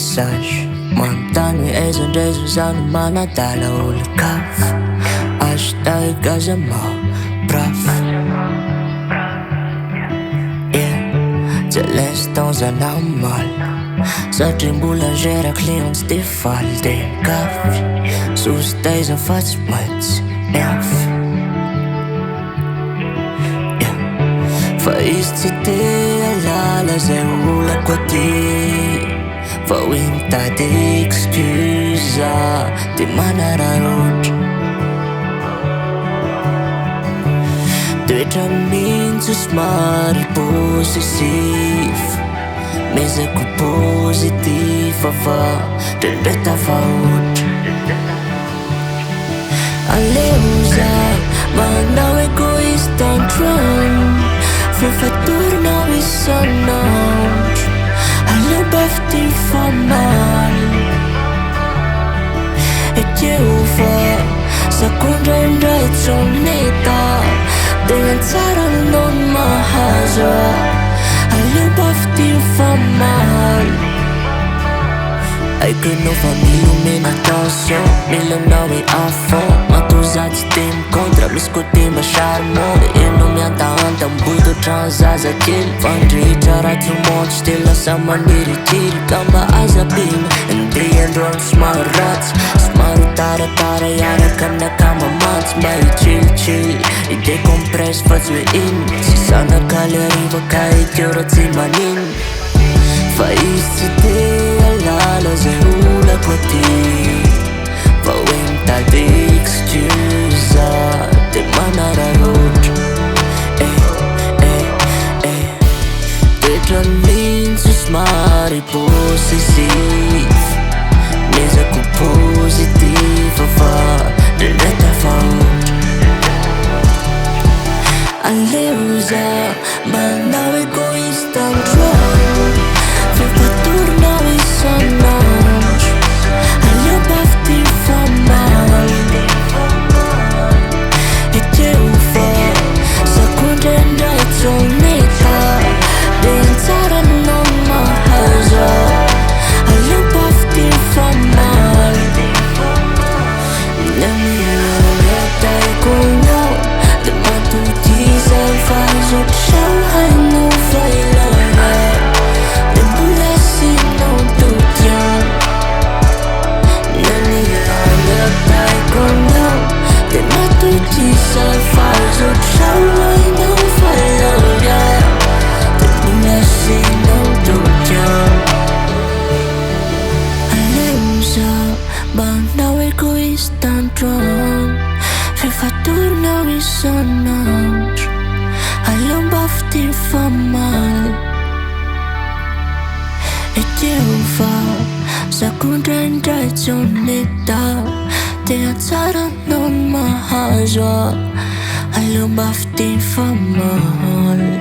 message manontany hoe aiza indray zao zany manadala olon-kafo hashtag azama braf. Tsy l'instant zanamal satria mbola gera client tsy de faly de kafy sosy taiza fa tsy maintsy miafy. Fa izy tsy te alala zay olako aty fa hoe mitady excuse de manararotra toetra mihitsy somary possessif mezako positif fa ndraindray tafahotra. Aleo zaho manao egoista antrano fefatorina isanandro aleo bafity famaly ekeo fa sakondraindray tsoneta tegna tsara non mahazo aleo bafity famaly. Haiko anao fa milomena attention milanao hoe enfant matoza tsy te micontra misy côté mba charmant enao miantahanta miboy toetrany zazakely fandrehitra raha tromonty tsy te lasa maniritily ka mba azabina andeha androany somary ratsy somary taratara iaraka aminakamamantsy mba hichilichily idecompresse fa tsy hoe iny tsy zanakaly ariva ka ekeo raha tsy maniny. Fa izy tsy te alala zay olako aty fa hoe mitady excuse de manararotra. Toetra mihitsy somary possessif mezako positif fa ndraindray tafahotra. Aleo zaho manao egoista antrano fefatorina isanandro aleo bafity famaly ekeo fa sakondraindray tsoneta de tsara non mahazo aleo bafity famaly. Namiarataikono de matutiza faz o chão hainao fa ilana de mbola sinao totiano. Namiarataikono de matutiza faz o chão hainao fa ilana de mbola sinao totiano. Aleo zaho manao egoista antrano fefatorina isanandro aleo bafity famaly ekeo fa sakondraindray tsoneta tegna tsara non mahazo aleo bafity famaly.